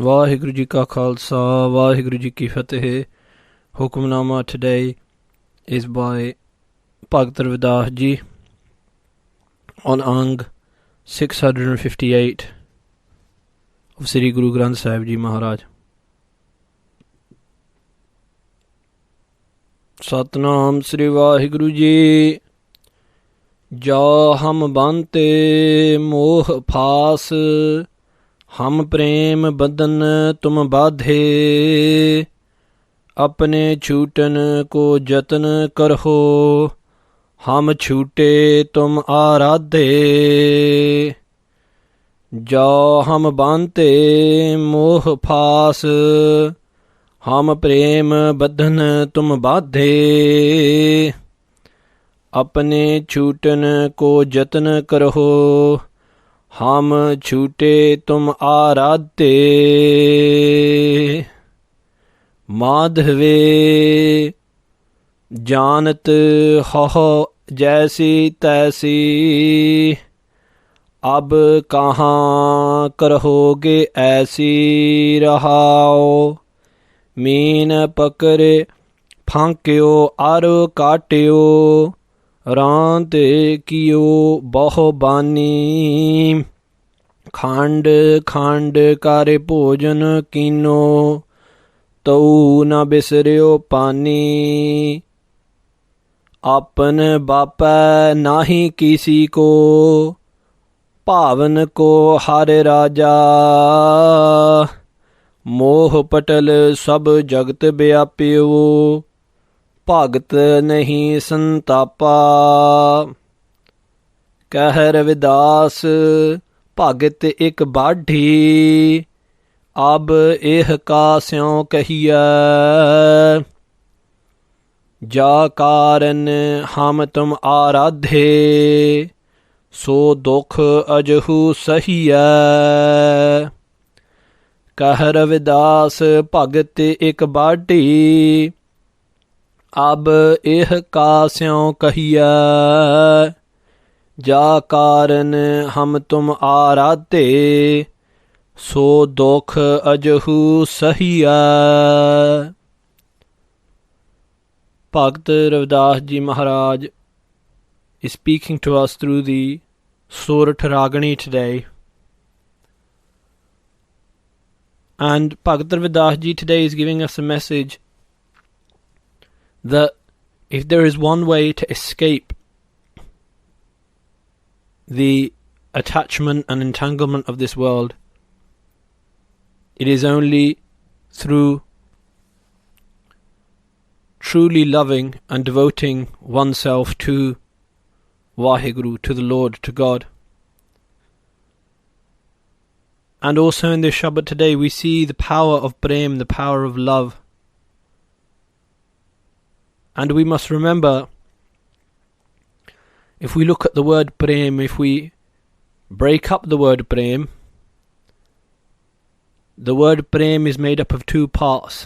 ਵਾਹਿਗੁਰੂ ਜੀ ਕਾ ਖਾਲਸਾ ਵਾਹਿਗੁਰੂ ਜੀ ਕੀ ਫਤਿਹ. Hukamnama today is by Bhagt Ravi Daas ji on Ang 658 of Sri Guru Granth Sahib Ji Maharaj. Satnam Sri Vaheguru Ji. Jo hum bante moh phas, हम प्रेम बदन तुम बाधे, अपने छूटन को जतन करहो, हम छूटे तुम आराधे. जो हम बांते मोह फास, हम प्रेम बदन तुम बाधे, अपने छूटन को जतन करहो, हम छूटे तुम आराधे. माधवे जानत हो जैसी तैसी, अब कहाँ करहोगे ऐसी रहाओ. मीन पकड़े फांक्यो आरो काट्यो, रांत कियो बहु बानी. खंड खंड कर भोजन कीनो, तऊ न बिसरियो पानी. आपन बापै नाही किसी को, भावन को हर राजा. मोह पटल सब जगत व्याप्यो, भगत नहीं संतापा. कह रविदास भगत एक बाढ़ी, अब एह का स्यों कहिया. जा कारण हम तुम आराधे, सो दुख अजहू सहिया. कह रविदास भगत एक बाढ़ी, अब एह का स्यों कहिया. जा कारण हम तुम आराधे, सो दुख अजहू सहिया. Bhakt Ravi Daas Ji Maharaj is speaking to us through the Surat Ragini today. And Bhakt Ravi Daas Ji today is giving us a message that if there is one way to escape the attachment and entanglement of this world, it is only through truly loving and devoting oneself to Vaheguru, to the Lord, to God. And also in this Shabbat today we see the power of Prem, the power of love. And we must remember, if we look at the word Prem, if we break up the word Prem, the word Prem is made up of two parts.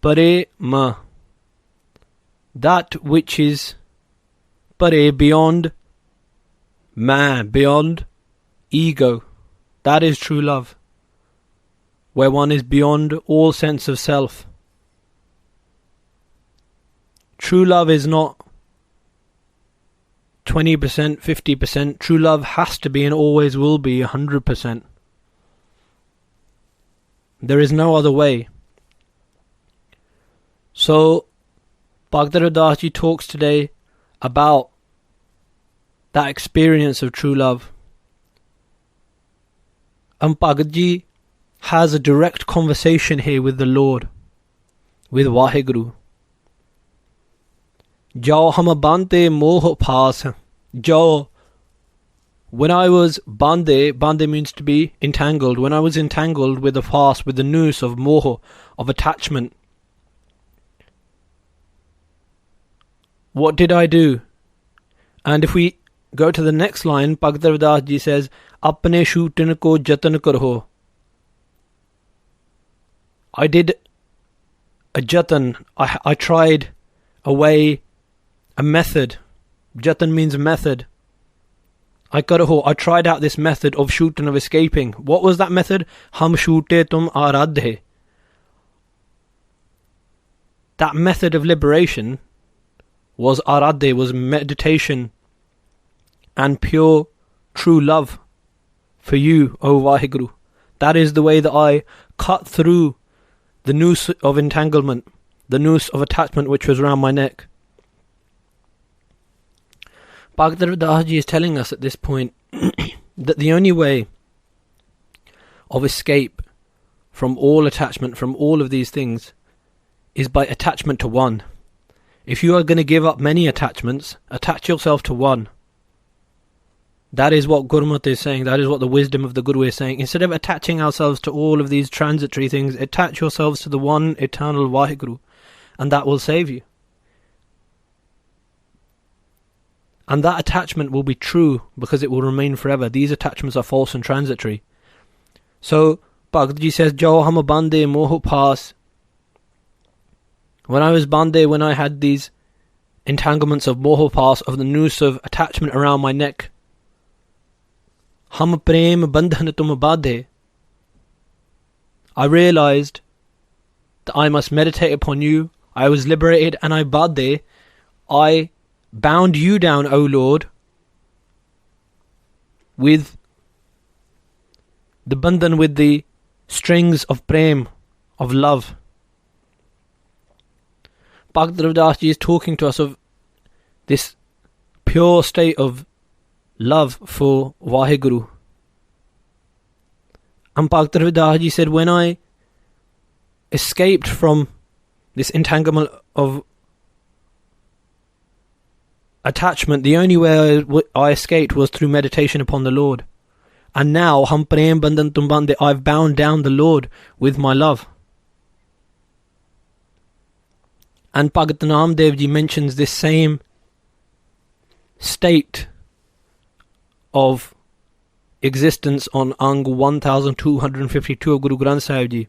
Parema, that which is pare, beyond man, beyond ego. That is true love, where one is beyond all sense of self. True love is not 20%, 50%. True love has to be and always will be 100%. There is no other way. So, Bhakt Ravi Daas Ji talks today about that experience of true love. And Bhakt Ji has a direct conversation here with the Lord, with Vaheguru. Jo hum bante moh phas. Jo, when I was bande means to be entangled. When I was entangled with the fast, with the noose of moh, of attachment, what did I do? And if we go to the next line, Bhakt Ravi Daas Ji says, apne shootan ko jatan karho. I did a jatan. I tried a way, a method. Jatan means method. I tried out this method of shooting, of escaping. What was that method? Hum shoote tum aradhe. That method of liberation was aradhe, was meditation and pure true love for you, O Vaheguru. That is the way that I cut through the noose of entanglement, the noose of attachment which was around my neck. Bhagavad Ravi Daas is telling us at this point that the only way of escape from all attachment, from all of these things, is by attachment to one. If you are going to give up many attachments, attach yourself to one. That is what Gurmat is saying. That is what the wisdom of the Guru is saying. Instead of attaching ourselves to all of these transitory things, attach yourselves to the one eternal Vaheguru, and that will save you. And that attachment will be true because it will remain forever. These attachments are false and transitory. So Bhagavad Ji says, Jo hum bande moh paas. When I was bande, when I had these entanglements of moh paas, of the noose of attachment around my neck, hum prem bandhan tum badhe, I realized that I must meditate upon you. I was liberated, and I badhe, I bound you down, O Lord, with the bandhan, with the strings of prem, of love. Bhagavad Ravi Daas is talking to us of this pure state of love for Vaheguru. And Bhagavad Ravi Daas said, when I escaped from this entanglement of attachment, the only way I escaped was through meditation upon the Lord. And now, hum prem bandhan tum bande, I've bound down the Lord with my love. And Bhagat Namdev Ji mentions this same state of existence on Ang 1252 of Guru Granth Sahib Ji.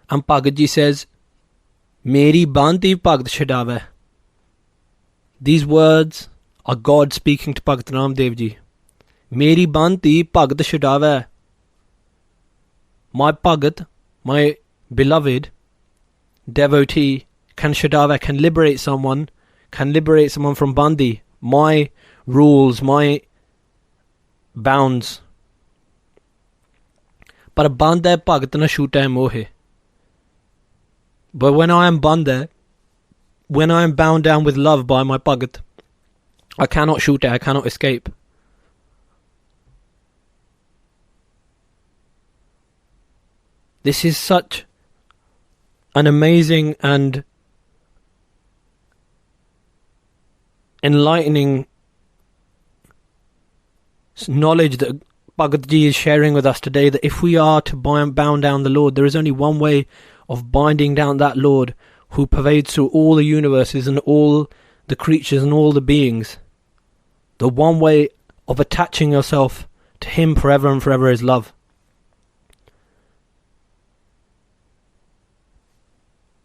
And Bhagat Ji says, Meri banti bhagt chadave. These words are God speaking to Bhagat Namdev Ji. Meri banti bhagt chadave. My Bhagat, my beloved devotee, can shadava, can liberate someone from bandi, my rules, my bounds. Par bandha bhagat na shootai mohe. But when I am bandha, when I am bound down with love by my bhagat, I cannot shoot it, I cannot escape. This is such an amazing and enlightening knowledge that Bhagavad Ji is sharing with us today, that if we are to bound down the Lord, there is only one way of binding down that Lord who pervades through all the universes and all the creatures and all the beings. The one way of attaching yourself to Him forever and forever is love.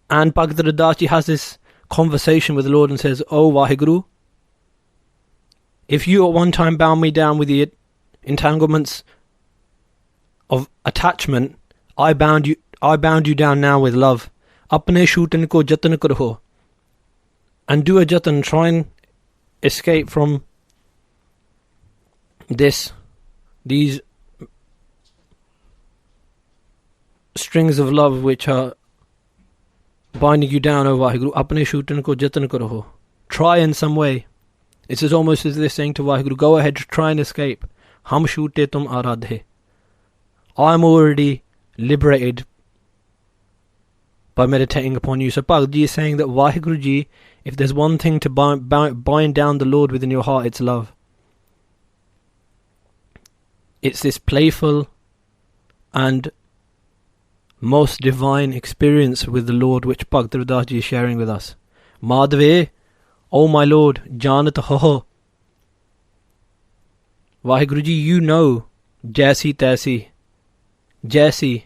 And Bhagavad Ravi Daas has this conversation with the Lord and says, Oh Vaheguru, if you at one time bound me down with the entanglements of attachment, I bound you down now with love. Apne shootan ko jatan karo. And do a jatan, try and escape from these strings of love which are binding you down, O Vaheguru. Apne shootan ko jatan karo. Try in some way. It's as almost as they're saying to Vaheguru, go ahead, try and escape. Hum shoote tum aradhe. I'm already liberated by meditating upon you. So Bhagavad Ji is saying that Vaheguru Ji, if there's one thing to bind down the Lord within your heart, it's love. It's this playful and most divine experience with the Lord which Bhagavad Ravi Daas Ji is sharing with us. Madhve, O my Lord, Janat ho. Vaheguru Ji, you know, Jaisi Taisi, Jaisi,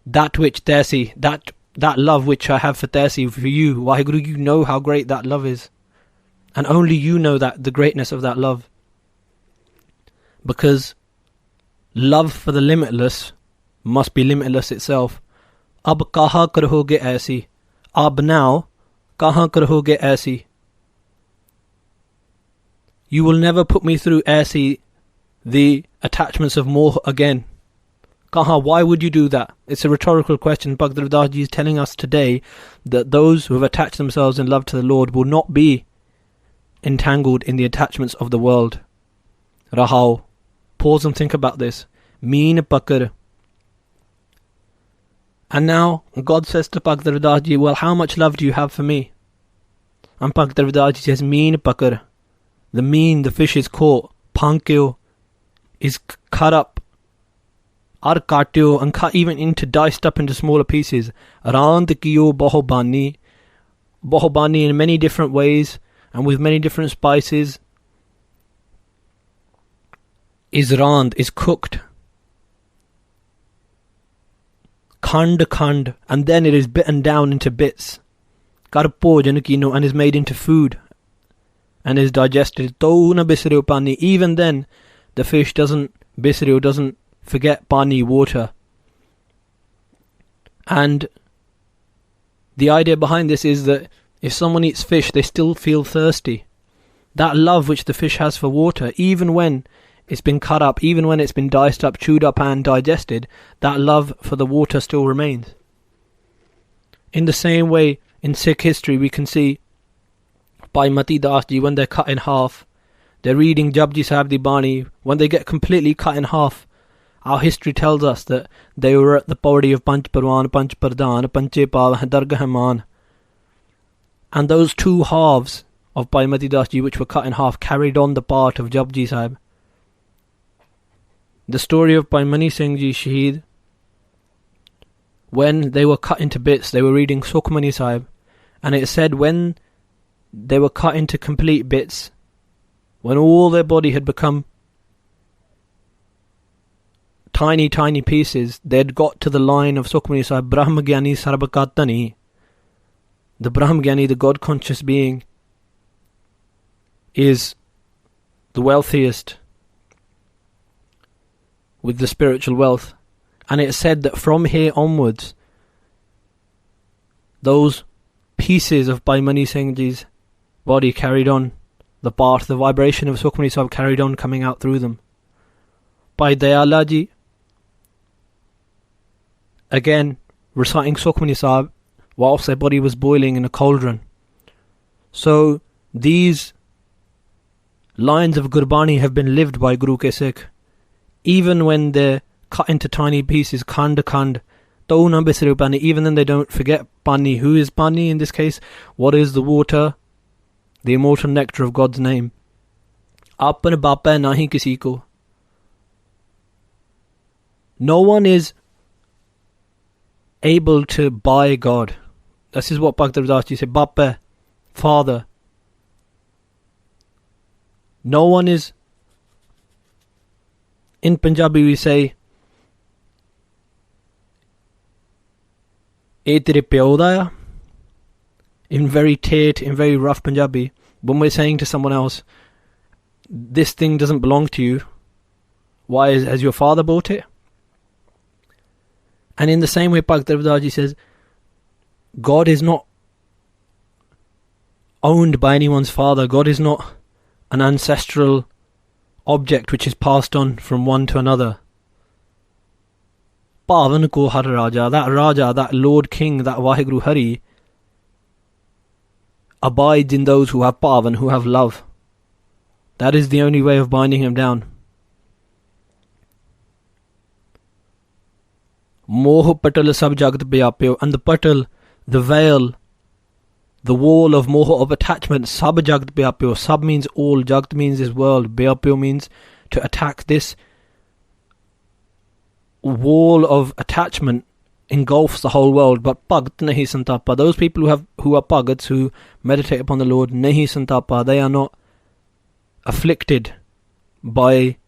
that which Taisi, that love which I have for Taisi, for you, Vaheguru, you know how great that love is. And only you know that, the greatness of that love. Because love for the limitless must be limitless itself. Ab kaha karoge aisi. Ab now, kaha karoge aisi. You will never put me through aisi, the attachments of moh again. Kaha, why would you do that? It's a rhetorical question. Bhakt Ravi Daas Ji is telling us today that those who have attached themselves in love to the Lord will not be entangled in the attachments of the world. Rahao. Pause and think about this. Meen pakar. And now God says to Bhakt Ravi Daas Ji, well, how much love do you have for me? And Bhakt Ravi Daas Ji says, Meen pakar. The meen, the fish is caught. Pankyo is cut up. Ar katyo, and cut even into, diced up into smaller pieces. Rand kiyo bahobani. Bahobani in many different ways and with many different spices. Is rand, is cooked. Khand, and then it is bitten down into bits. Karpo janukino, and is made into food and is digested. Touna bisreo pani. Even then, the fish doesn't forget pani, water. And the idea behind this is that if someone eats fish, they still feel thirsty. That love which the fish has for water, even when it's been cut up, even when it's been diced up, chewed up and digested, that love for the water still remains. In the same way, in Sikh history, we can see by Mati Das Ji, when they're cut in half, they're reading Japji Sahib Di Bani. When they get completely cut in half, our history tells us that they were at the body of Panch Parwan, Panch Pardhan, Panche Pav, Dargah Man. And those two halves of Bhai Mati Das Ji, which were cut in half, carried on the part of Japji Sahib. The story of Bhai Mani Singh Ji Shaheed, when they were cut into bits, they were reading Sukhmani Sahib, and it said when they were cut into complete bits, when all their body had become tiny pieces, they had got to the line of Sukhmani Sahib, Brahmagyani Sarvakatani. The Brahmagyani, the God-conscious being, is the wealthiest with the spiritual wealth. And it said that from here onwards, those pieces of Bhai Mani Singh Ji's body carried on, the vibration of Sukhmani Sahib carried on coming out through them. Bhai Dayala Ji, again, reciting Sukhmani Sahib whilst their body was boiling in a cauldron. So these lines of Gurbani have been lived by Guru Ke Sikh. Even when they're cut into tiny pieces, khand, Tauna bisru pani, even then they don't forget pani. Who is pani in this case? What is the water? The immortal nectar of God's name. Apan bapa nahi kisi ko. No one is able to buy God. This is what Bhakt Ravi Das Ji said. Bapa, father. No one is. In Punjabi we say, "Eh tere pyo da ya." In very tate, in very rough Punjabi, when we're saying to someone else, "This thing doesn't belong to you. Why has your father bought it?" And in the same way, Bhakt Ravi Das Ji says, God is not owned by anyone's father. God is not an ancestral object which is passed on from one to another. Pavan ko har Raja, that Lord King, that Vaheguru Hari, abides in those who have Pavan, who have love. That is the only way of binding him down. Moh patal sab jagat vyapyo, and the patal, the veil, the wall of moh, of attachment, sab jagat vyapyo. Sab means all, jagat means this world, vyapyo means to attack. This wall of attachment engulfs the whole world. But bhagt nahi santapa, those people who are bhagats, who meditate upon the Lord, nahi santapa, they are not afflicted by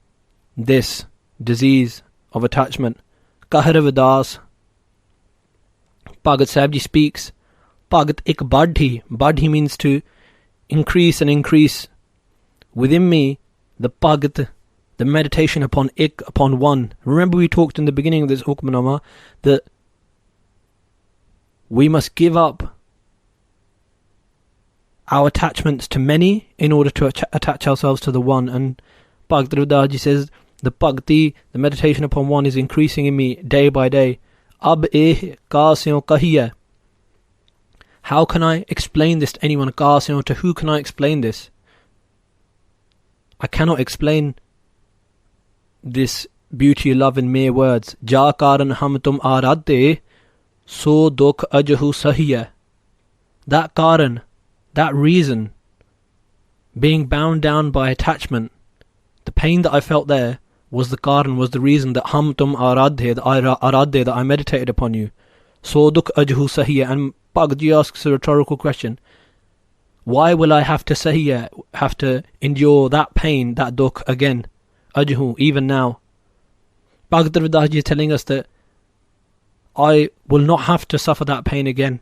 this disease of attachment. Ravi Daas, Bhagat Sahib Ji speaks, Bhagat ik badhi. Badhi means to increase and increase within me the bhagat, the meditation upon ik, upon one. Remember we talked in the beginning of this hukmnama that we must give up our attachments to many in order to attach ourselves to the one. And Bhagavad Ravi Daas says the bhakti, the meditation upon one, is increasing in me day by day. Ab eh ka syon kahiye. How can I explain this to anyone? Ka syon, to who can I explain this? I cannot explain this beauty of love in mere words. Ja karan hum tum aradhe, so dukh ajhu sahiya. That karan, that reason, being bound down by attachment, the pain that I felt there was the karan, was the reason that hum tum aradhe, that I meditated upon you. So dukh ajhu sahiya. And Bhagavad asks a rhetorical question. Why will I have to sahiya, have to endure that pain, that dukh again? Ajhu, even now. Bhagavad Ravi is telling us that I will not have to suffer that pain again.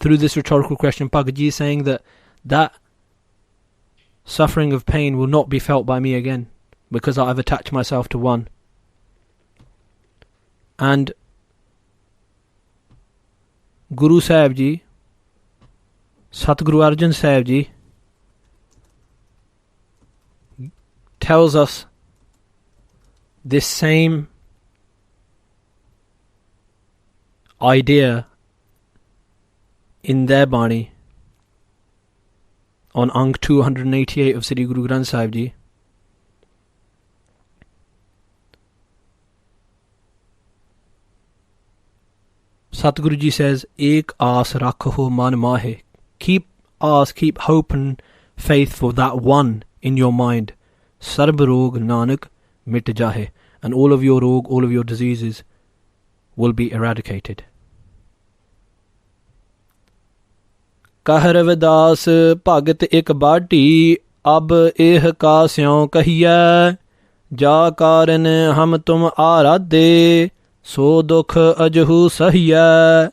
Through this rhetorical question, Bhagavad is saying that that suffering of pain will not be felt by me again, because I have attached myself to one. And Guru Sahib Ji, Satguru Arjan Sahib Ji, tells us this same idea in their Bani on Ang 288 of Sri Guru Granth Sahib Ji. Satguru Ji says, Ek aas rakho man mahe. Keep aas, keep hope and faith for that one in your mind. Sarb rog nanak mit jahe. And all of your rog, all of your diseases will be eradicated. Kah Ravi Daas bhagat ek baati, ab eh ka syon kahiye. Ja karan hum tum aradhe, so dukh ajhu sahiya.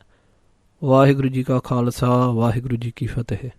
Vaheguru Ji ka Khalsa, Vaheguru Ji ki Fateh.